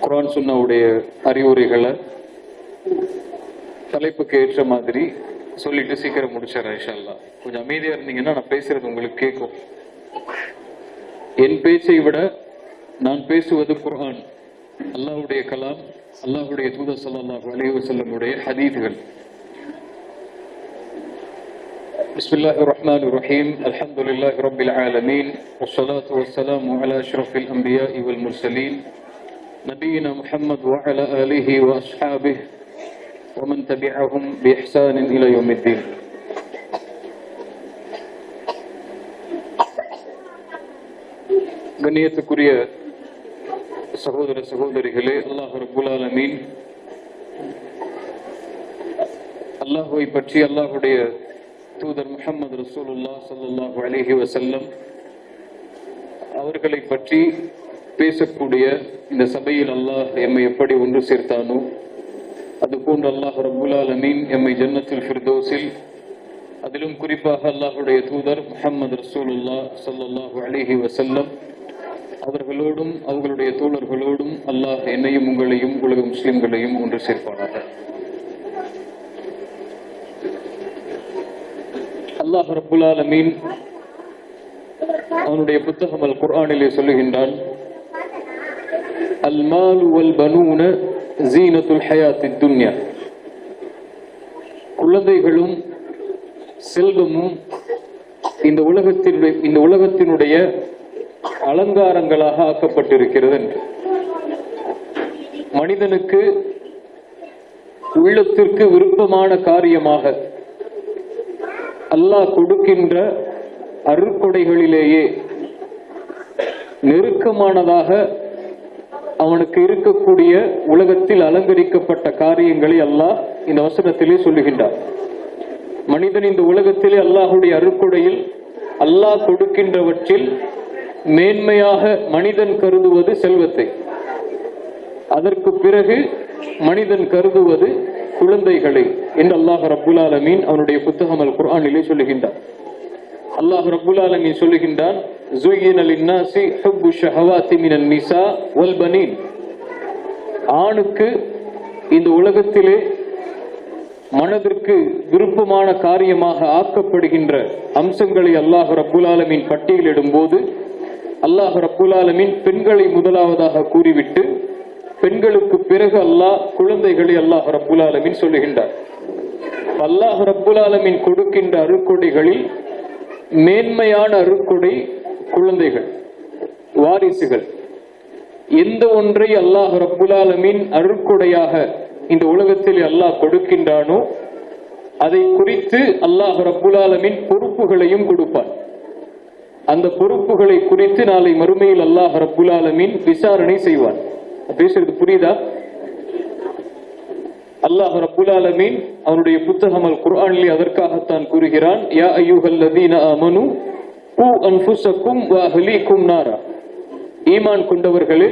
குர்ஆன் சுன்னாவுடைய அறிவுரைகளை தலைப்புக்கு ஏற்ற மாதிரி சொல்லிட்டு சீக்கிரம் முடிச்சிடறேன் இன்ஷா அல்லாஹ். கொஞ்சம் அமைதியா இருந்தீங்கன்னா நான் பேசுறது உங்களுக்கு கேட்கும். என் பேச்சை விட நான் பேசுவது குர்ஆன், அல்லாஹ்வுடைய கலாம், அல்லாஹ்வுடைய தூதர் ஸல்லல்லாஹு அலைஹி வஸல்லம் உடைய ஹதீஸ்கள். பிஸ்மில்லாஹிர் ரஹ்மானிர் ரஹீம். அல்ஹம்துலில்லாஹி ரப்பில் ஆலமீன். வஸ்ஸலாத்து வஸ்ஸலாமு அலா அஷ்ரஃபில் அன்பியாஇ வல் முர்சலீன் நபியினா முஹம்மத் வ அலா ஆலிஹி வ அஸ்ஹாபிஹி வ மன் தபிஅஹும் பி இஹ்சானின் இலா யௌமித்தீன். கண்ணியத்துக்குரிய சகோதர சகோதரிகளே, அல்லாஹ் ரப்புல் ஆலமீன் அல்லாஹ்வை பற்றி அல்லாஹ்வுடைய தூதர் முஹம்மது ரசூலுல்லாஹ் ஸல்லல்லாஹு அலைஹி வஸல்லம் அவர்களை பற்றி பேசக்கூடிய இந்த சபையில் அல்லாஹ் எம்மை எப்படி ஒன்று சேர்த்தானோ அதுபோன்று அல்லாஹ் ரப்புல் ஆலமீன் எம்மை ஜன்னத்துல் ஃபிர்தௌஸில், அதிலும் குறிப்பாக அல்லாஹ்வுடைய தூதர் முஹம்மது ரசூலுல்லாஹ் ஸல்லல்லாஹு அலைஹி வஸல்லம் அவர்களோடும் அவர்களுடைய தோழர்களோடும் அல்லாஹ் என்னையும் உங்களையும் உலக முஸ்லிம்களையும் ஒன்று சேர்ப்பானாக. அல்லாஹ் ரப்புல் ஆலமீன் அவனுடைய புத்தகம் அல் குர்ஆனிலே சொல்லுகின்றான், அல் மாலு வல் பனூன ஜீனத்துல் ஹயாத்தித் துன்யா. குழந்தைகளும் செல்வமும் இந்த உலகத்தினுடைய அலங்காரங்களாக ஆக்கப்பட்டிருக்கிறது என்று. மனிதனுக்கு உள்ளத்திற்கு விருப்பமான காரியமாக அல்லாஹ் கொடுக்கின்ற அருட்கொடைகளிலேயே நெருக்கமானதாக அவனுக்கு இருக்கக்கூடிய உலகத்தில் அலங்கரிக்கப்பட்ட காரியங்களை அல்லாஹ் இந்த வசனத்திலே சொல்லுகின்றார். மனிதன் இந்த உலகத்திலே அல்லாஹுடைய அருட்கொடையில் அல்லாஹ் கொடுக்கின்றவற்றில் மேன்மையாக மனிதன் கருதுவது செல்வத்தை, அதற்கு பிறகு மனிதன் கருதுவது குழந்தைகளை என்று அல்லாஹ் ரப்புல் ஆலமீன் அவனுடைய புத்தகம் அல் குர்ஆனிலே சொல்லுகின்றார். அல்லாஹ் ரப்புல் ஆலமீன் சொல்லுகின்றான், ஸுய்யின லின்னாஸி ஹுப்பு ஷஹவாத்தி மினன் நிஸா வல் பனீன். ஆணுக்கு இந்த உலகத்திலே மனதிற்கு விருப்பமான காரியமாக ஆக்கப்படுகின்ற அம்சங்களை அல்லாஹ் ரப்புல் ஆலமீன் பட்டியலிடும் போது அல்லாஹ் ரப்புல் ஆலமீன் பெண்களை முதலாவதாக கூறிவிட்டு பெண்களுக்கு பிறகு அல்லாஹ் குழந்தைகளை அல்லாஹ் ரப்புல் ஆலமீன் சொல்லுகின்றார். அல்லாஹ் ரப்புல் ஆலமீன் கொடுக்கின்ற அருட்கொடைகளில் மேன்மையான அருட்கொடை குழந்தைகள், வாரிசுகள். எந்த ஒன்றை அல்லாஹ் ரப்புல் ஆலமீன் அருட்கொடையாக இந்த உலகத்தில் அல்லாஹ் கொடுக்கின்றானோ அதை குறித்து அல்லாஹ் ரப்புல் ஆலமீன் பொறுப்புகளையும் கொடுப்பான். அந்த பொறுப்புகளை குறித்து நாளை மறுமையில் அல்லாஹ் ரப்புல் ஆலமீன் விசாரணை செய்வான். பேசுறது புரியுதா? அல்லாஹ் ரப்புல் ஆலமீன் அவனுடைய புத்தகம் அல் குர்ஆனிலே அதற்காகத்தான் கூறுகிறான், யா அய்யுஹல்லதீன ஆமனு கூ அன்ஃபுஸக்கும் வ அஹ்லீக்கும் நாரா. ஈமான் கொண்டவர்களே,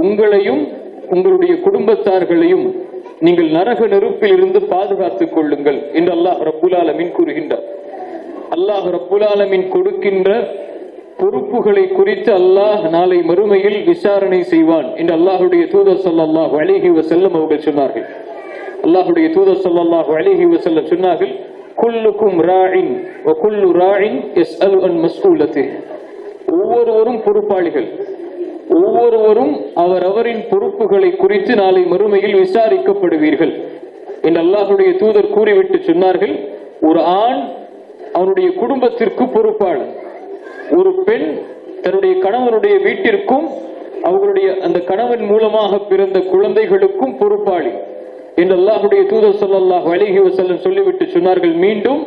உங்களையும் உங்களுடைய குடும்பத்தார்களையும் நீங்கள் நரக நெருப்பில் இருந்து பாதுகாத்துக் கொள்ளுங்கள் என்று அல்லாஹ் ரப்புல் ஆலமீன் கூறுகின்றார். அல்லாஹ் ரப்புல் ஆலமீன் கொடுக்கின்ற பொறுப்புகளை குறித்து அல்லாஹ் நாளை மறுமையில் விசாரணை செய்வான் என்று அல்லாஹ்வுடைய தூதர் ஸல்லல்லாஹு அலைஹி வஸல்லம் அவர்கள் சொன்னார்கள். அல்லாஹ்வுடைய தூதர் ஸல்லல்லாஹு அலைஹி வஸல்லம் சொன்னார்கள், குல்லுக்கும் ராஇன் வ குல்லு ராஇன் யஸ்அலு அன் மஸ்ஊலத்திஹி. ஒவ்வொருவரும் பொறுப்பாளிகள், ஒவ்வொருவரும் அவரவரின் பொறுப்புகளை குறித்து நாளை மறுமையில் விசாரிக்கப்படுவீர்கள் என்று அல்லாஹ்வுடைய தூதர் கூறிவிட்டு சொன்னார்கள், ஒரு ஆண் அவனுடைய குடும்பத்திற்கு பொறுப்பாளர், ஒரு பெண் தன்னுடைய கணவனுடைய வீட்டிற்கும் அவர்களுடைய அந்த கணவன் மூலமாக பிறந்த குழந்தைகளுக்கும் பொறுப்பாளி என்று அல்லாஹ்வுடைய தூதர் ஸல்லல்லாஹு அலைஹி வஸல்லம் சொல்லிவிட்டு சொன்னார்கள், மீண்டும்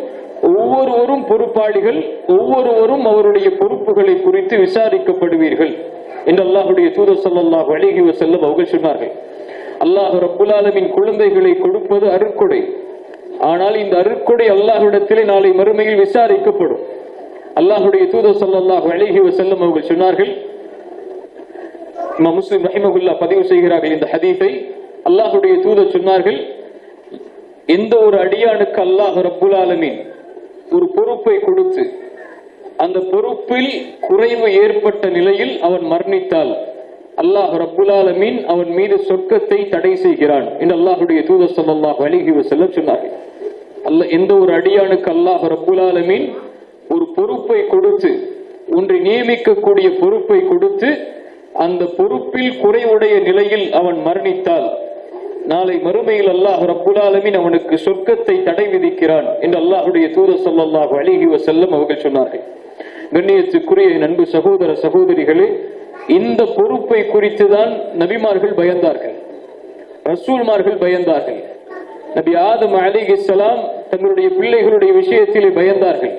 ஒவ்வொருவரும் பொறுப்பாளிகள், ஒவ்வொருவரும் அவருடைய பொறுப்புகளை குறித்து விசாரிக்கப்படுவீர்கள் என்று அல்லாஹ்வுடைய தூதர் ஸல்லல்லாஹு அலைஹி வஸல்லம் அவர்கள் சொன்னார்கள். அல்லாஹ் ரப்புல் ஆலமீன் குழந்தைகளை கொடுப்பது அருட்கொடை. ஆனால் இந்த அருட்கொடை அல்லாஹ்விடத்திலே நாளை மறுமையில் விசாரிக்கப்படும். அல்லாஹ்வுடைய தூதர் ஸல்லல்லாஹு அலைஹி வஸல்லம் அவர்கள் சொன்னார்கள், இமாம் முஸ்லிம் ரஹிமஹுல்லாஹ் பதிவு செய்கிறார்கள் இந்த ஹதீஸை. அல்லாஹ்வுடைய தூதர் சொன்னார்கள், எந்த ஒரு அடியானுக்கு அல்லாஹ் ரப்புல் ஆலமீன் ஒரு பொறுப்பை கொடுத்து அந்த பொறுப்பில் குறைவு ஏற்பட்ட நிலையில் அவன் மரணித்தால் அல்லாஹ் ரப்புல் ஆலமீன் அவன் மீது சொர்க்கத்தை தடை செய்கிறான் என்று அல்லாஹுடைய தூதர் ஸல்லல்லாஹு அலைஹி வஸல்லம் சொன்னார்கள். எந்த ஒரு அடியானுக்கு அல்லாஹ் ரப்புல் ஆலமீன் ஒரு பொறுப்பை கொடுத்து, ஒன்றை நியமிக்கக்கூடிய பொறுப்பை கொடுத்து, அந்த பொறுப்பில் குறைவுடைய நிலையில் அவன் மரணித்தால் நாளை மறுமையில் அல்லாஹ் ரப்புல் ஆலமீன் அவனுக்கு சொர்க்கத்தை தடை விதிக்கிறான் என்று அல்லாஹுடைய தூதர் ஸல்லல்லாஹு அலைஹி வஸல்லம் அவர்கள் சொன்னார்கள். கண்ணியத்துக்குரிய அன்பு சகோதர சகோதரிகளே, இந்த பொறுப்பை குறித்துதான் நபிமார்கள் பயந்தார்கள், ரசூல்மார்கள் பயந்தார்கள். நபி ஆதம் அலைஹிஸ்ஸலாம் தங்களுடைய பிள்ளைகளுடைய விஷயத்திலே பயந்தார்கள்.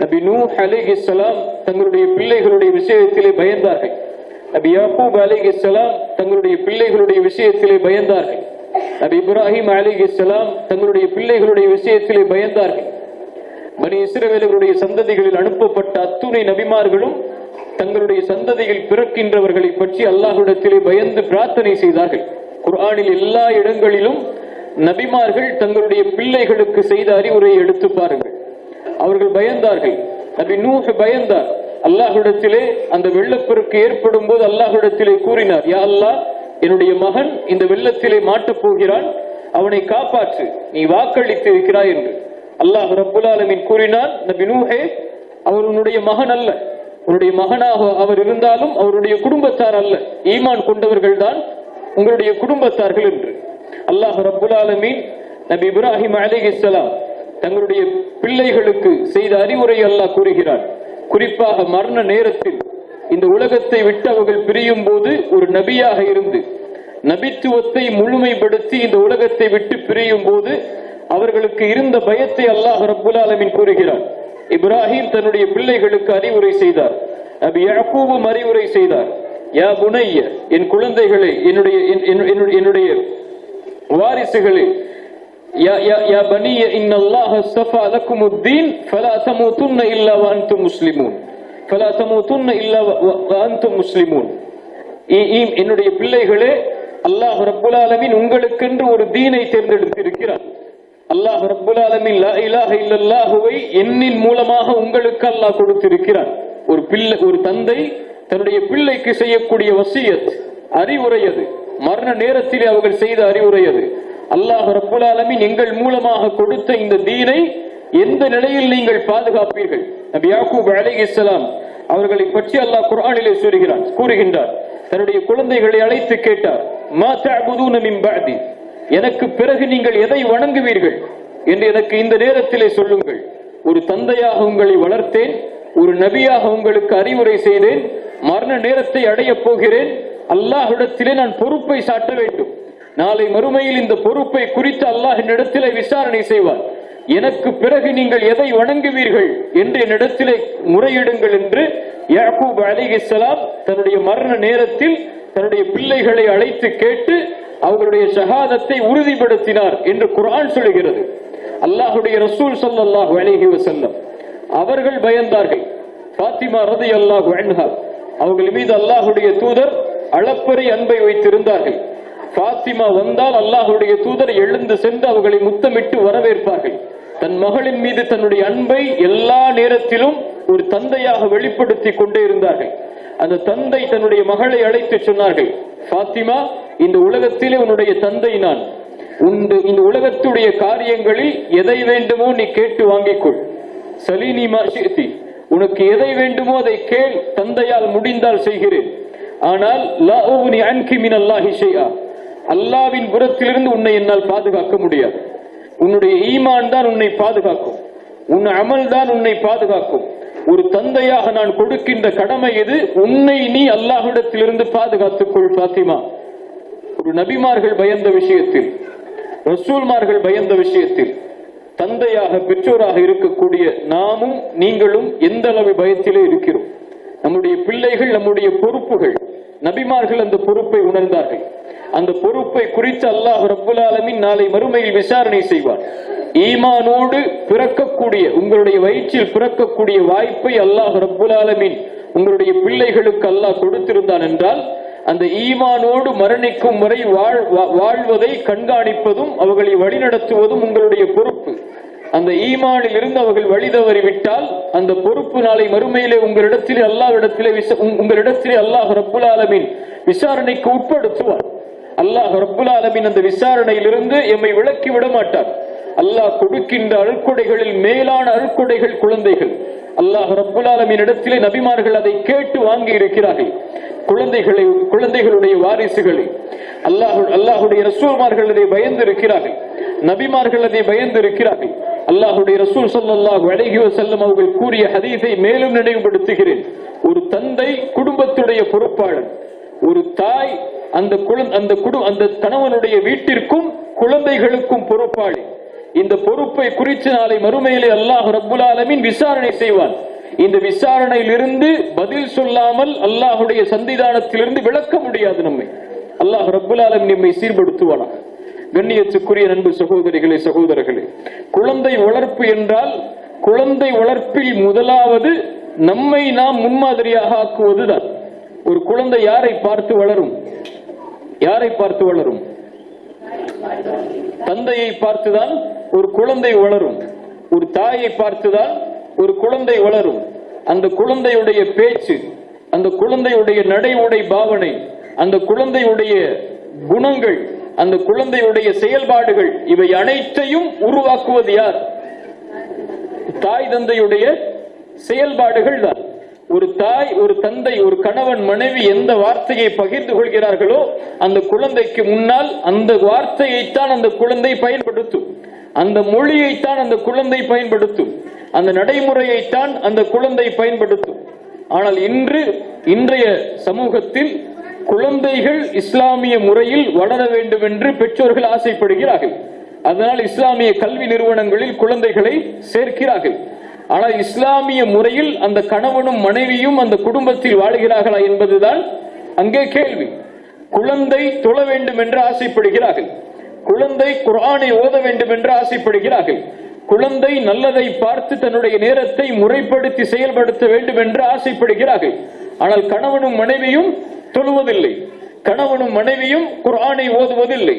நபி நூஹ் அலைஹிஸ்ஸலாம் தங்களுடைய பிள்ளைகளுடைய விஷயத்திலே பயந்தார்கள். நபி யாக்கூப் அலைஹிஸ்ஸலாம் தங்களுடைய பிள்ளைகளுடைய விஷயத்திலே பயந்தார்கள். நபி இப்ராஹிம் அலைஹிஸ்ஸலாம் தங்களுடைய பிள்ளைகளுடைய விஷயத்திலே பயந்தார்கள். பனி இஸ்ரவேலர்களுடைய சந்ததிகளில் அனுப்பப்பட்ட அத்துணை நபிமார்களும் தங்களுடைய சந்ததியில் பிறக்கின்றவர்களை பற்றி அல்லாஹ்விடத்திலே பயந்து பிரார்த்தனை செய்தார்கள். குர்ஆனில் எல்லா இடங்களிலும் நபிமார்கள் தங்களுடைய பிள்ளைகளுக்கு செய்த அறிவுரையை எடுத்து பாருங்கள். அவர்கள் பயந்தார்கள். நபி நூஹ் பயந்தார். அல்லாஹ்விடத்திலே அந்த வெள்ளப்பெருக்கு ஏற்படும் போது அல்லாஹ்விடத்திலே கூறினார், யா அல்லாஹ், என்னுடைய மகன் இந்த வெள்ளத்திலே மாட்டப் போகிறான், அவனை காப்பாற்று, நீ வாக்களித்து இருக்கிறாய் என்று. அல்லாஹ் ரப்புல் ஆலமீன் கூறினான், நபி நூஹே, அவர் உன்னுடைய மகன் அல்ல, உன்னுடைய மகனாக அவர் இருந்தாலும் அவருடைய குடும்பத்தார் அல்ல, ஈமான் கொண்டவர்கள் தான் உங்களுடைய குடும்பத்தார்கள் என்று. அல்லாஹ் ரப்புல் ஆலமீன் நபி இப்ராஹிம் அலைஹிஸ்ஸலாம் தங்களுடைய பிள்ளைகளுக்கு செய்த அறிவுரை அல்லாஹ் கூறுகிறான். குறிப்பாக மரண நேரத்தில் இந்த உலகத்தை விட்டு அவர்கள் பிரியும் போது ஒரு நபியாக இருந்து நபித்துவத்தை முழுமைப்படுத்தி இந்த உலகத்தை விட்டு பிரியும் போது அவர்களுக்கு இருந்த பயத்தை அல்லாஹ் ரப்புல் ஆலமீன் கூறுகிறான். இப்ராஹிம் தன்னுடைய பிள்ளைகளுக்கு அறிவுரை செய்தார். நபி யாக்கூபும் அறிவுரை செய்தார். யா புனைய, என் குழந்தைகளே, என்னுடைய வாரிசுகளே, யா பனிய இன்னல்லாஹ ஸஃபா லக்குமுத்தீன் ஃபலா தமூதுன்ன இல்லா வஅன்தும் முஸ்லிமூன், ஃபலா தமூதுன்ன இல்லா வஅன்தும் முஸ்லிமூன். என்னுடைய பிள்ளைகளே, அல்லாஹ் ரப்புல் ஆலமீன் உங்களுக்கென்று ஒரு தீனை தேர்ந்தெடுத்திருக்கிறார். அல்லாஹ் ரப்புல் ஆலமீன் லா இலாஹ இல்லல்லாஹுவை என்னின் மூலமாக உங்களுக்கு அல்லாஹ் கொடுத்திருக்கிறார். ஒரு தந்தை தன்னுடைய பிள்ளைக்கு செய்யக்கூடிய வசியத், அறிவுரை அது. மரண நேரத்தில் அவர்கள் செய்த அறிவுரை அது. அல்லாஹ் ரப்புல் ஆலமீன் எங்கள் மூலமாக கொடுத்த இந்த தீனை எந்த நிலையில் நீங்கள் பாதுகாப்பீர்கள்? நபி யாக்கூப் அலைஹிஸ்ஸலாம் அவர்களை பற்றி அல்லாஹ் குர்ஆனிலே கூறுகின்றார். தன்னுடைய குழந்தைகளை அழைத்து கேட்டார், மா தஅபுதூன மின் பஅதி, எனக்கு பிறகு நீங்கள் எதை வணங்குவீர்கள் என்று எனக்கு இந்த நேரத்திலே சொல்லுங்கள். ஒரு தந்தையாக உங்களை வளர்த்தேன், ஒரு நபியாக உங்களுக்கு அறிவுரை செய்தேன், மரண நேரத்தை அடையப் போகிறேன், அல்லாஹ்விடத்திலே நான் பொறுப்பை சாட்ட வேண்டும். நாளை மறுமையில் இந்த பொறுப்பை குறித்து அல்லாஹ் என்னிடத்திலே விசாரணை செய்வார். எனக்கு பிறகு நீங்கள் எதை வணங்குவீர்கள் என்று என்னிடத்திலே முறையிடுங்கள் என்று யாக்கூப் அலைஹிஸ்ஸலாம் தன்னுடைய மரண நேரத்தில் தன்னுடைய பிள்ளைகளை அழைத்து கேட்டு அவர்களுடைய ஷஹாதத்தை உறுதிப்படுத்தினார் என்று குர்ஆன் சொல்கிறது. அல்லாஹ்வுடைய ரசூல் ஸல்லல்லாஹு அலைஹி வஸல்லம் அவர்கள் பயந்தார்கள். ஃபாத்திமா ரலியல்லாஹு அன்ஹா அவர்கள் மீது அல்லாஹ்வுடைய தூதர் அளப்பரிய அன்பை வைத்திருந்தார்கள். ஃபாத்திமா வந்தால் அல்லாஹ்வுடைய தூதர் எழுந்து சென்று அவர்களை முத்தமிட்டு வரவேற்பார்கள். தன் மகளின் மீது தன்னுடைய அன்பை எல்லா நேரத்திலும் ஒரு தந்தையாக வெளிப்படுத்தி கொண்டே இருந்தார்கள். அந்த தந்தை தன்னுடைய மகளை அழைத்து சொன்னார்கள், ஃபாத்திமா, இந்த உலகத்திலே உன்னுடைய தந்தை நான், இந்த உலகத்துடைய காரியங்களில் எதை வேண்டுமோ நீ கேட்டு வாங்கிக்கொள். சலீனி மா ஷிஅதி, உனக்கு எதை வேண்டுமோ அதை கேள், தந்தையால் முடிந்தால் செய்கிறேன். ஆனால் லா உக்னி அன்கி மினல்லாஹி ஷைஆ, அல்லாஹ்வின் புறத்திலிருந்து உன்னை என்னால் பாதுகாக்க முடியாது. உன்னுடைய ஈமான் தான் உன்னை பாதுகாக்கும், உன் அமல் தான் உன்னை பாதுகாக்கும். ஒரு தந்தையாக நான் கொடுக்கின்ற கடமை இது, உன்னை நீ அல்லாஹ்விடத்திலிருந்து பாதுகாத்துக் கொள் ஃபாத்திமா. ஒரு நபிமார்கள் பயந்த விஷயத்தில், ரசூல்மார்கள் பயந்த விஷயத்தில், தந்தையாக பெற்றோராக இருக்கக்கூடிய நாமும் நீங்களும் எந்த அளவு பயத்திலே இருக்கிறோம்? நம்முடைய பிள்ளைகள் நம்முடைய பொறுப்புகள். நபிமார்கள் அந்த பொறுப்பை உணர்ந்தார்கள். அந்த பொறுப்பை குறித்து அல்லாஹ் ரப்புல் ஆலமீன் நாளை மறுமையில் விசாரணை செய்வார். ஈமானோடு பிறக்கக்கூடிய, உங்களுடைய வயிற்றில் பிறக்கக்கூடிய வாய்ப்பை அல்லாஹ் ரப்புல் ஆலமீன் உங்களுடைய பிள்ளைகளுக்கு அல்லாஹ் கொடுத்திருந்தான் என்றால், அந்த ஈமானோடு மரணிக்கும் வரை வாழ்வதை கண்காணிப்பதும் அவர்களை வழிநடத்துவதும் உங்களுடைய பொறுப்பு. அந்த ஈமானில் இருந்து அவர்கள் வழிதவறி விட்டால் அந்த பொறுப்பு நாளை மறுமையிலே உங்களிடத்திலே அல்லாஹ் ரப்புல் ஆலமீன் விசாரணைக்கு உட்படுத்துவார். அல்லாஹ் ரப்புல் ஆலமீன் அந்த விசாரணையிலிருந்து எம்மை விலக்கி விட மாட்டார். அல்லாஹ் கொடுக்கின்ற அருட்கொடைகளில் மேலான அருட்கொடைகள் குழந்தைகள். அல்லாஹ் ரப்புல் ஆலமீன் இடத்திலே நபிமார்கள் அதை கேட்டு வாங்கி இருக்கிறார்கள். குழந்தைகளுடைய வாரிசுகளை அல்லாஹுடைய ரசூல்மார்கள் அதை பயந்து இருக்கிறார்கள். நபிமார்கள் அதை பயந்து இருக்கிறார்கள். அல்லாஹுடைய ரசூல் ஸல்லல்லாஹு அலைஹி வஸல்லம் அவர்கள் கூறிய ஹதீஸை மேலும் நினைவுபடுத்துகிறேன். ஒரு தந்தை குடும்பத்துடைய பொறுப்பாளர், ஒரு தாய் அந்த கணவனுடைய வீட்டிற்கும் குழந்தைகளுக்கும் பொறுப்பாளி. இந்த பொறுப்பை குறித்து நாளை மறுமையிலே அல்லாஹ் ரப்புல் ஆலமீன் விசாரணை செய்வான். இந்த விசாரணையிலிருந்து பதில் சொல்லாமல் அல்லாஹுடைய சன்னிதானத்திலிருந்து விளக்க முடியாது நம்மை. அல்லாஹ் ரப்புல் ஆலமீன் நம்மை சீர்படுத்துவானா. கண்ணியத்துக்குரிய நண்பு சகோதரிகளே, சகோதரர்களே, குழந்தை வளர்ப்பு என்றால் குழந்தை வளர்ப்பில் முதலாவது நம்மை நாம் முன்மாதிரியாக ஆக்குவதுதான். ஒரு குழந்தை யாரை பார்த்து வளரும்? யாரை பார்த்து வளரும்? தந்தையை பார்த்துதான் ஒரு குழந்தை வளரும். ஒரு தாயை பார்த்துதான் ஒரு குழந்தை வளரும். அந்த குழந்தையுடைய பேச்சு, அந்த குழந்தையுடைய நடை உடை பாவனை, அந்த குழந்தையுடைய குணங்கள், அந்த குழந்தையுடைய செயல்பாடுகள், இவை அனைத்தையும் உருவாக்குவது யார்? தாய் தந்தையுடைய செயல்பாடுகள் தான். ஒரு தாய், ஒரு தந்தை, ஒரு கணவன் மனைவி எந்த வார்த்தையை பகிர்ந்து கொள்கிறார்களோ அந்த குழந்தைக்கு முன்னால் அந்த வார்த்தையைத்தான் அந்த குழந்தை பயன்படுத்தும். அந்த மொழியைத்தான் அந்த குழந்தை பயன்படுத்தும். அந்த நடைமுறையைத்தான் அந்த குழந்தை பயன்படுத்தும். ஆனால் இன்றைய சமூகத்தில் குழந்தைகள் இஸ்லாமிய முறையில் வளர வேண்டும் என்று பெற்றோர்கள் ஆசைப்படுகிறார்கள். அதனால் இஸ்லாமிய கல்வி நிறுவனங்களில் குழந்தைகளை சேர்க்கிறார்கள். ஆனால் இஸ்லாமிய முறையில் அந்த கணவனும் மனைவியும் அந்த குடும்பத்தில் வாழ்கிறார்களா என்பதுதான் அங்கே கேள்வி. குழந்தை தொழ வேண்டும் என்று ஆசைப்படுகிறார்கள். குழந்தை குர்ஆனை ஓத வேண்டும் என்று ஆசைப்படுகிறார்கள். குழந்தை நல்லதை பார்த்து தன்னுடைய நேரத்தை முறைப்படுத்தி செயல்படுத்த வேண்டும் என்று ஆசைப்படுகிறார்கள். ஆனால் கணவனும் மனைவியும் தொழுவதில்லை. கணவனும் மனைவியும் குர்ஆனை ஓதுவதில்லை.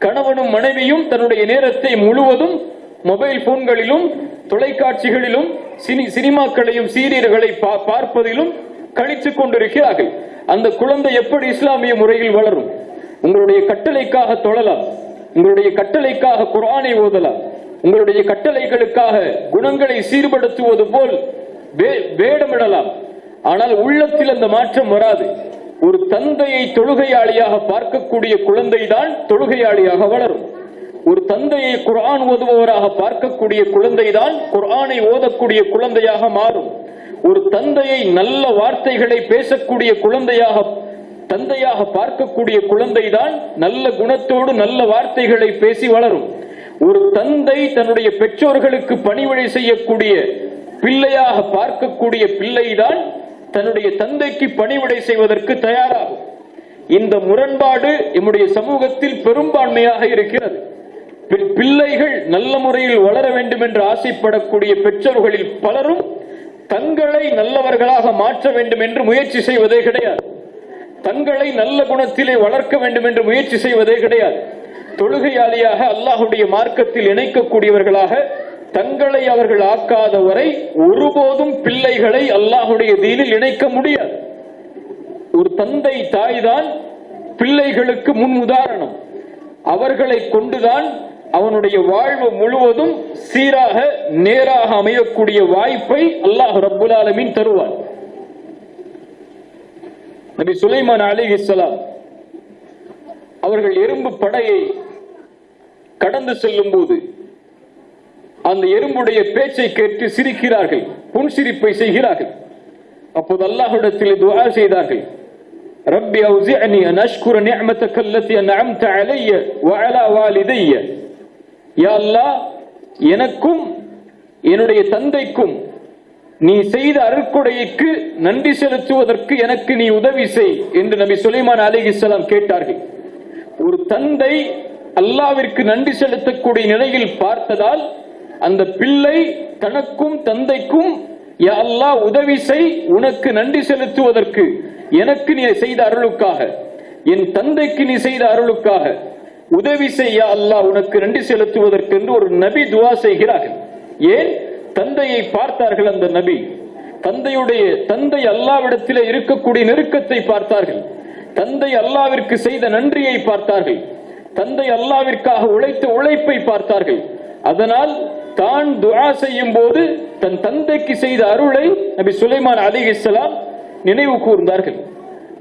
கணவனும் மனைவியும் தன்னுடைய நேரத்தை முழுவதும் மொபைல் போன்களிலும் தொலைக்காட்சிகளிலும் சினிமாக்களையும் சீரியல்களை பார்ப்பதிலும் கழித்துக் கொண்டிருக்கிறார்கள். அந்த குழந்தை எப்படி இஸ்லாமிய முறையில் வளரும்? உங்களுடைய கட்டளைக்காக தொழலாம், உங்களுடைய கட்டளைக்காக குர்ஆனை ஓதலாம், உங்களுடைய கட்டளைகளுக்காக குணங்களை சீர்படுத்துவது போல் வேடமிடலாம். ஆனால் உள்ளத்தில் அந்த மாற்றம் வராது. ஒரு தந்தையை தொழுகையாளியாக பார்க்கக்கூடிய குழந்தைதான் தொழுகையாளியாக வளரும். ஒரு தந்தையை குர்ஆன் ஓதுபவராக பார்க்கக்கூடிய குழந்தைதான் குர்ஆனை ஓதக்கூடிய குழந்தையாக மாறும். ஒரு தந்தையை நல்ல வார்த்தைகளை பேசக்கூடிய தந்தையாக பார்க்கக்கூடிய குழந்தைதான் நல்ல குணத்தோடு நல்ல வார்த்தைகளை பேசி வளரும். ஒரு தந்தை தன்னுடைய பெற்றோர்களுக்கு பணிவிடை செய்யக்கூடிய பிள்ளையாக பார்க்கக்கூடிய பிள்ளைதான் தன்னுடைய தந்தைக்கு பணிவிடை செய்வதற்கு தயாராகும். இந்த முரண்பாடு நம்முடைய சமூகத்தில் பெரும்பான்மையாக இருக்கிறது. பிள்ளைகள் நல்ல முறையில் வளர வேண்டும் என்று ஆசைப்படக்கூடிய பெற்றோர்களில் பலரும் தங்களை நல்லவர்களாக மாற்ற வேண்டும் என்று முயற்சி செய்வதே கிடையாது. தங்களை நல்ல குணத்திலே வளர்க்க வேண்டும் என்று முயற்சி செய்வதே கிடையாது. தொழுகையாளியாக அல்லாஹுடைய மார்க்கத்தில் இணைக்கக்கூடியவர்களாக தங்களை அவர்கள் ஆக்காத வரை ஒருபோதும் பிள்ளைகளை அல்லாஹுடைய தீனில் இணைக்க முடியாது. ஒரு தந்தை தாய் தான் பிள்ளைகளுக்கு முன் உதாரணம். அவர்களை கொண்டுதான் அவனுடைய வாழ்வு முழுவதும் சீராக நேராக அமையக்கூடிய வாய்ப்பை அல்லாஹ் ரப்புல் ஆலமீன் தருவார். நபி சுலைமான் அலைஹிஸ்ஸலாம் அவர்கள் எறும்பு படையை கடந்து செல்லும் போது அந்த எறும்புடைய பேச்சை கேட்டு சிரிக்கிறார்கள், புன்சிரிப்பை செய்கிறார்கள். அப்போது அல்லாஹ்விடத்தில் துஆ செய்தார்கள், ரப்பி அவ்ஸிஅனி அன் அஷ்குர நிஅமதக அல்லதி அன்அம்த அலைய வ அலா வாலிதைய. யா அல்லாஹ், எனக்கும் என்னுடைய தந்தைக்கும் நீ செய்த அருட்கொடைக்கு நன்றி செலுத்துவதற்கு எனக்கு நீ உதவி செய் என்று நபி சுலைமான் அலைஹிஸ்ஸலாம் கேட்டார்கள். ஒரு தந்தை அல்லாஹ்விற்கு நன்றி செலுத்தக்கூடிய நிலையில் பார்த்ததால் அந்த பிள்ளை தனக்கும் தந்தைக்கும் யா அல்லாஹ் உதவி செய், உனக்கு நன்றி செலுத்துவதற்கு, எனக்கு நீ செய்த அருளுக்காக, என் தந்தைக்கு நீ செய்த அருளுக்காக உதவி செய்ய அல்லாஹ் உனக்கு நன்றி செலுத்துவதற்கு என்று ஒரு நபி துஆ செய்கிறார்கள். ஏன்? தந்தையை பார்த்தார்கள். அந்த நபி தந்தை அல்லாஹ்விடத்திலே இருக்கக்கூடிய நெருக்கத்தை பார்த்தார்கள். தந்தை அல்லாஹ்விற்கு செய்த நன்றியை பார்த்தார்கள். தந்தை அல்லாஹ்விற்காக உழைத்த உழைப்பை பார்த்தார்கள். அதனால் தான் துஆ செய்யும் போது தன் தந்தைக்கு செய்த அருளை நபி சுலைமான் அலைஹிஸ்ஸலாம் நினைவு கூர்ந்தார்கள்.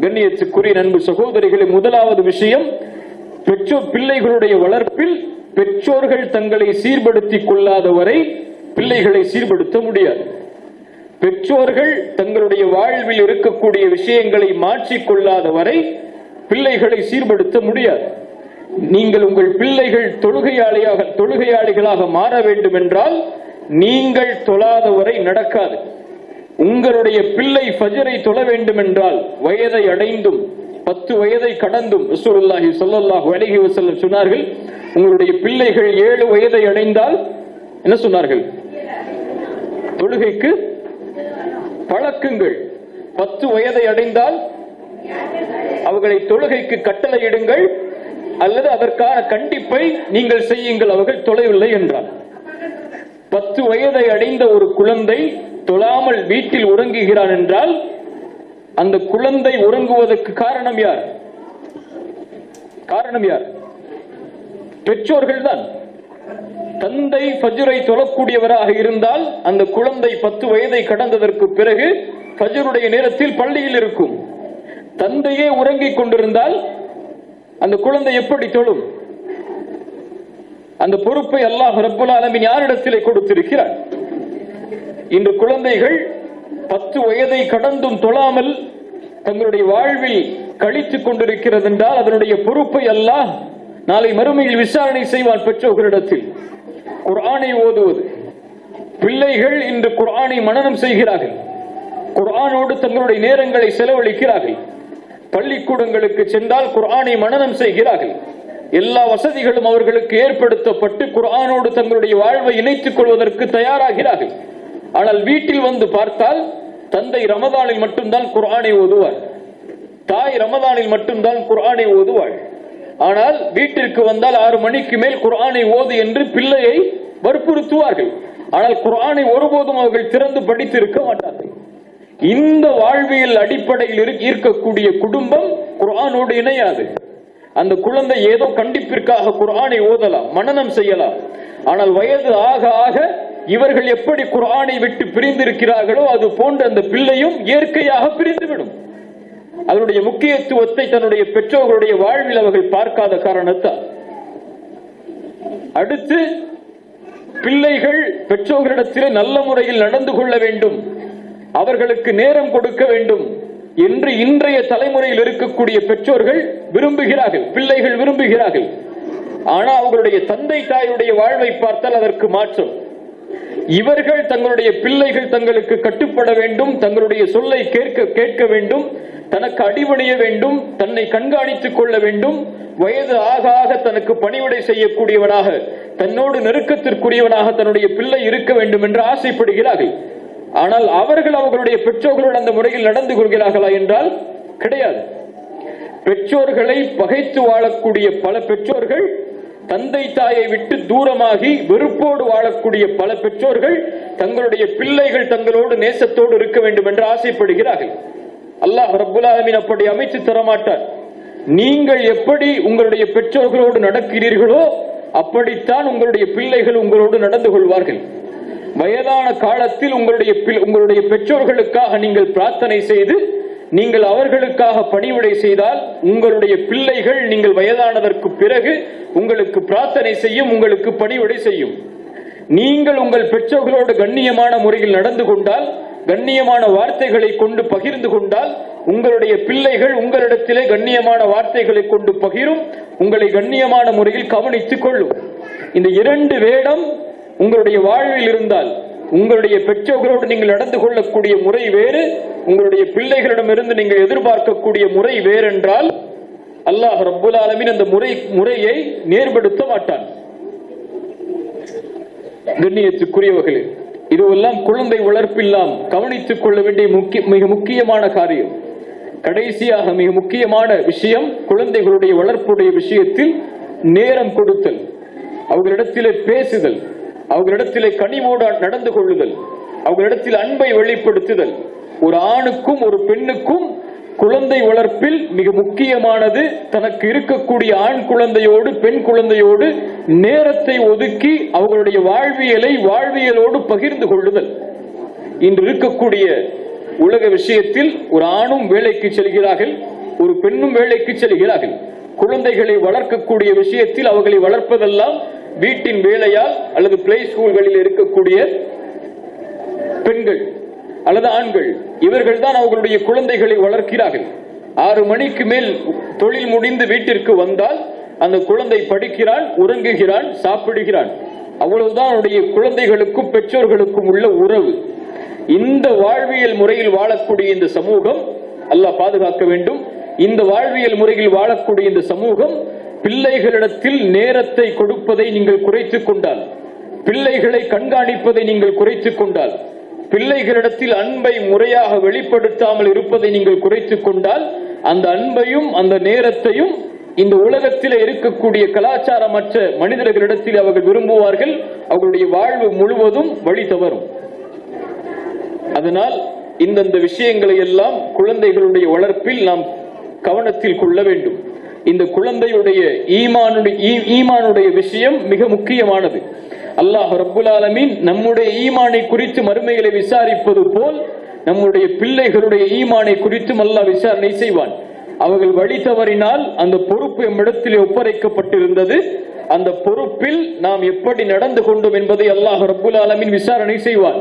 கண்ணியத்துக்குரிய அன்பு சகோதரிகளே, முதலாவது விஷயம், பிள்ளைகளுடைய வளர்ப்பில் பெற்றோர்கள் தங்களை சீர்படுத்திக் கொள்ளாத வரை பிள்ளைகளை சீர்படுத்த முடியாது. பெற்றோர்கள் தங்களுடைய வாழ்வில் இருக்கக்கூடிய விஷயங்களை மாற்றிக்கொள்ளாத வரை பிள்ளைகளை சீர்படுத்த முடியாது. நீங்கள் உங்கள் பிள்ளைகள் தொழுகையாளிகளாக மாற வேண்டும் என்றால் நீங்கள் தொழாத வரை நடக்காது. உங்களுடைய பிள்ளை ஃபஜ்ரை தொழ வேண்டும் என்றால் வயதை அடைந்தும் 10 வயதை கடந்தும் ரசூலுல்லாஹி ஸல்லல்லாஹு அலைஹி வஸல்லம் சொன்னார்கள், உங்களுடைய பிள்ளைகள் 7 வயதை அடைந்தால் என்ன சொன்னார்கள்? தொழுகைக்கு பழக்குங்கள். 10 வயதை அடைந்தால் அவர்களை தொழுகைக்கு கட்டளையிடுங்கள், அல்லது அதற்கான கண்டிப்பை நீங்கள் செய்யுங்கள், அவர்கள் தொழவில்லை என்றால். 10 வயதை அடைந்த ஒரு குழந்தை தொழாமல் வீட்டில் உறங்குகிறான் என்றால் அந்த குழந்தை உறங்குவதற்கு காரணம் யார்? பெற்றோர்கள் தான். தந்தை ஃபஜ்ரை தொழக்கூடியவராக இருந்தால் அந்த குழந்தை 10 வயதை கடந்ததற்கு பிறகு ஃபஜ்ருடைய நேரத்தில் பள்ளியில் இருக்கும். தந்தையே உறங்கிக் கொண்டிருந்தால் அந்த குழந்தை எப்படி தொழும்? அந்த பொறுப்பை அல்லாஹ் ரப்புல் ஆலமீன் யாரிடத்திலே கொடுத்திருக்கிறார்? இன்று குழந்தைகள் 10 வயதை கடந்தும் தொழாமல் தங்களுடைய வாழ்வில் கழித்துக் கொண்டிருக்கிறது என்றால் அதனுடைய பொறுப்பை அல்லாஹ் நாளை மறுமையில் விசாரணை செய்வான் பெற்றோர்களிடத்தில். குர்ஆனை ஓதுவது, பிள்ளைகள் இன்று குர்ஆனை மனனம் செய்கிறார்கள், குர்ஆனோடு தங்களுடைய நேரங்களை செலவழிக்கிறார்கள். பள்ளிக்கூடங்களுக்கு சென்றால் குர்ஆனை மனனம் செய்கிறார்கள். எல்லா வசதிகளும் அவர்களுக்கு ஏற்படுத்தப்பட்டு குர்ஆனோடு தங்களுடைய வாழ்வை இணைத்துக் கொள்வதற்கு தயாராகிறார்கள். ஆனால் வீட்டில் வந்து பார்த்தால் தந்தை ரமதானில் மட்டும்தான் குர்ஆனை ஓதுவார், தாய் ரமதானில் மட்டும்தான் குர்ஆனை ஓதுவாள். ஆனால் வீட்டிற்கு வந்தால் 6 மணிக்கு மேல் குர்ஆனை ஓது என்று பிள்ளையை வற்புறுத்துவார்கள். ஆனால் குர்ஆனை ஒருபோதும் அவர்கள் திறந்து படித்து இருக்க மாட்டார்கள். இந்த வாழ்வியல் அடிப்படையில் இருக்கக்கூடிய குடும்பம் குர்ஆனோடு இணையாது. அந்த குழந்தை ஏதோ கண்டிப்பிற்காக குர்ஆனை ஓதலாம், மனனம் செய்யலாம். ஆனால் வயது ஆக ஆக இவர்கள் எப்படி குர்ஆனை விட்டு பிரிந்திருக்கிறார்களோ அது போன்ற அந்த பிள்ளையும் இயற்கையாக பிரிந்துவிடும். அதனுடைய முக்கியத்துவத்தை தன்னுடைய பெற்றோர்களுடைய வாழ்வில் அவர்கள் பார்க்காத காரணத்தால். அடுத்து, பிள்ளைகள் பெற்றோர்களிடத்திலே நல்ல முறையில் நடந்து கொள்ள வேண்டும், அவர்களுக்கு நேரம் கொடுக்க வேண்டும் என்று இன்றைய தலைமுறையில் இருக்கக்கூடிய பெற்றோர்கள் விரும்புகிறார்கள், பிள்ளைகள் விரும்புகிறார்கள். ஆனால் அவர்களுடைய தந்தை தாயுடைய வாழ்வை பார்த்தால் அதற்கு மாற்றம். இவர்கள் தங்களுடைய பிள்ளைகள் தங்களுக்கு கட்டுப்பட வேண்டும், தங்களுடைய சொல்லை கேட்க வேண்டும், தனக்கு அடிபணிய வேண்டும், தன்னை கண்காணித்துக் கொள்ள வேண்டும், வயது ஆக ஆக தனக்கு பணிவிடை செய்யக்கூடியவனாக, தன்னோடு நெருக்கத்திற்குரியவனாக தன்னுடைய பிள்ளை இருக்க வேண்டும் என்று ஆசைப்படுகிறார்கள். ஆனால் அவர்கள் அவர்களுடைய பெற்றோர்களோடு அந்த முறையில் நடந்து கொள்கிறார்களா என்றால் கிடையாது. பெற்றோர்களை பகைத்து வாழக்கூடிய பல பெற்றோர்கள், தந்தை தாயை விட்டு தூரமாகி வெறுப்போடு வாழக்கூடிய பல பெற்றோர்கள் தங்களுடைய பிள்ளைகள் தங்களோடு நேசத்தோடு இருக்க வேண்டும் என்று ஆசைப்படுகிறார்கள். அல்லாஹ் ரப்புல் ஆலமீன் அப்படி அமைத்து தரமாட்டார். நீங்கள் எப்படி உங்களுடைய பெற்றோர்களோடு நடக்கிறீர்களோ அப்படித்தான் உங்களுடைய பிள்ளைகள் உங்களோடு நடந்து கொள்வார்கள். வயதான காலத்தில் உங்களுடைய பெற்றோர்களுக்காக நீங்கள் பிரார்த்தனை செய்து நீங்கள் அவர்களுக்காக பணிவிடை செய்தால் உங்களுடைய பிள்ளைகள் நீங்கள் வயதானதற்கு பிறகு உங்களுக்கு பிரார்த்தனை செய்யும், உங்களுக்கு பணிவிடை செய்யும். நீங்கள் உங்கள் பெற்றோர்களோடு கண்ணியமான முறையில் நடந்து கொண்டால், கண்ணியமான வார்த்தைகளை கொண்டு பகிர்ந்து கொண்டால், உங்களுடைய பிள்ளைகள் உங்களிடத்திலே கண்ணியமான வார்த்தைகளை கொண்டு பகிரும், உங்களை கண்ணியமான முறையில் கவனித்துக் கொள்ளும். இந்த 2 வேடம் உங்களுடைய வாழ்வில் இருந்தால், உங்களுடைய பெற்றோர்களோடு நீங்கள் நடந்து கொள்ளக்கூடிய முறை வேறு, உங்களுடைய பிள்ளைகளிடமிருந்து நீங்கள் எதிர்பார்க்கக்கூடிய முறை வேறென்றால் அல்லாஹ் ரப்புல் ஆலமீன் அந்த முறையை நேர்படுத்த மாட்டான். கண்ணியத்துக்குரியவர்களே, இதுவெல்லாம் குழந்தை வளர்ப்பில்லாம் கவனித்துக் கொள்ள வேண்டிய மிக முக்கியமான காரியம். கடைசியாக மிக முக்கியமான விஷயம், குழந்தைகளுடைய வளர்ப்புடைய விஷயத்தில் நேரம் கொடுத்தல், அவர்களிடத்திலே பேசுதல். அவர்களிடத்திலே கனிவோடு நடந்து கொள்ளுதல், அவர்களிடத்தில் அன்பை வெளிப்படுத்துதல். ஒரு ஆணுக்கும் ஒரு பெண்ணுக்கும் குழந்தை வளர்ப்பில் மிக முக்கியமானது தனக்கு இருக்கக்கூடிய ஆண் குழந்தையோடு பெண் குழந்தையோடு நேரத்தை ஒதுக்கி அவர்களுடைய வாழ்வியலோடு பகிர்ந்து கொள்ளுதல். இன்று இருக்கக்கூடிய உலக விஷயத்தில் ஒரு ஆணும் வேலைக்கு செல்கிறார்கள், ஒரு பெண்ணும் வேலைக்கு செல்கிறார்கள். குழந்தைகளை வளர்க்கக்கூடிய விஷயத்தில் அவர்களை வளர்ப்பதெல்லாம் வீட்டின் வேலையால் அல்லது பிளே ஸ்கூல்களில் இருக்கக்கூடிய பெண்கள் அல்லது ஆண்கள், இவர்கள் தான் அவர்களுடைய குழந்தைகளை வளர்க்கிறார்கள். 6 மணிக்கு மேல் தொழில் முடிந்து வீட்டிற்கு வந்தால் அந்த குழந்தை படிக்கிறான், உறங்குகிறான், சாப்பிடுகிறான். அவ்வளவுதான் அவருடைய குழந்தைகளுக்கும் பெற்றோர்களுக்கும் உள்ள உறவு. இந்த வாழ்வியல் முறையில் வாழக்கூடிய இந்த சமூகம், அல்லாஹ் பாதுகாக்க வேண்டும், இந்த வாழ்வியல் முறையில் வாழக்கூடிய இந்த சமூகம் பிள்ளைகளிடத்தில் நேரத்தை கொடுப்பதை நீங்கள் குறைத்துக் கொண்டால், பிள்ளைகளை கண்காணிப்பதை நீங்கள் குறைத்துக் கொண்டால், பிள்ளைகளிடத்தில் அன்பை முறையாக வெளிப்படுத்தாமல் இருப்பதை நீங்கள் குறைத்துக் கொண்டால், அந்த அன்பையும் அந்த நேரத்தையும் இந்த உலகத்தில் இருக்கக்கூடிய கலாச்சாரமற்ற மனிதர்களிடத்தில் அவர்கள் விரும்புவார்கள். அவர்களுடைய வாழ்வு முழுவதும் வழி தவறும். அதனால் இந்தந்த விஷயங்களை எல்லாம் குழந்தைகளுடைய வளர்ப்பில் நாம் கவனத்தில் கொள்ள வேண்டும். இந்த குழந்தையுடைய ஈமானுடைய விஷயம் மிக முக்கியமானது. அல்லாஹ் ரப்புல் ஆலமீன் நம்முடைய ஈமானை குறித்து மறுமையிலே விசாரிப்பது போல் நம்முடைய பிள்ளைகளுடைய ஈமானை குறித்தும் அல்லாஹ் விசாரணை செய்வான். அவர்கள் வழி தவறினால் அந்த பொறுப்பு நம்மிடத்தில் ஒப்படைக்கப்பட்டிருந்தது, அந்த பொறுப்பில் நாம் எப்படி நடந்து கொண்டோம் என்பதை அல்லாஹ் ரப்புல் ஆலமீன் விசாரணை செய்வான்.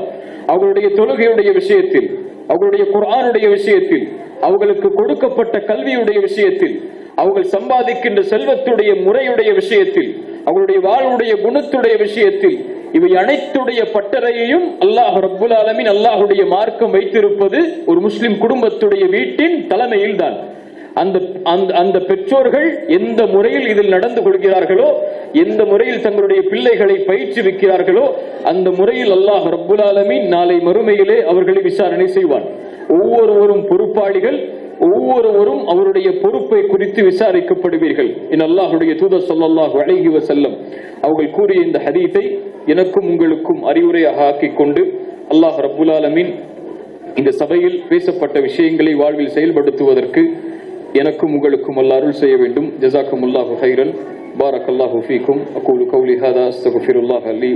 அவர்களுடைய தொழுகையுடைய விஷயத்தில், அவர்களுடைய குர்ஆனுடைய விஷயத்தில், அவர்களுக்கு கொடுக்கப்பட்ட கல்வியுடைய விஷயத்தில், அவர்கள் சம்பாதிக்கின்ற செல்வத்துடைய முறையுடைய விஷயத்தில், அவருடைய வாழ்வுடைய குணத்துடைய விஷயத்தில், இவை அனைத்துடைய பட்டறையையும் அல்லாஹ் ரப்புல் ஆலமீன் அல்லாஹுடைய மார்க்கம் வைத்திருப்பது ஒரு முஸ்லிம் குடும்பத்துடைய வீட்டின் தலைமையில் தான். அந்த பெற்றோர்கள் எந்த முறையில் இதில் நடந்து கொள்கிறார்களோ, எந்த முறையில் தங்களுடைய பிள்ளைகளை பயிற்றுவிக்கிறார்களோ, அந்த முறையில் அல்லாஹ் ரப்புல் ஆலமீன் நாளை மறுமையிலே அவர்களை விசாரணை செய்வான். ஒவ்வொருவரும் பொறுப்பாளிகள், ஒவ்வொருவரும் அவருடைய பொறுப்பை குறித்து விசாரிக்கப்படுவீர்கள். அல்லாஹ்வுடைய தூதர் ஸல்லல்லாஹு அலைஹி வஸல்லம் அவர்கள் கூறிய இந்த ஹதீஸை எனக்கும் உங்களுக்கும் அறிவுரையாக ஆக்கிக் கொண்டு அல்லாஹ் ரப்புல் ஆலமீன் இந்த சபையில் பேசப்பட்ட விஷயங்களை வாழ்வில் செயல்படுத்துவதற்கு எனக்கும் உங்களுக்கும் அல்லாஹ் அருள் செய்ய வேண்டும். ஜஸாக்குமுல்லாஹு கைரன். பாரக்கல்லாஹு ஃபீக்கும். அகூலு கௌலி ஹாதா அஸ்தக்ஃபிருல்லாஹ் லீ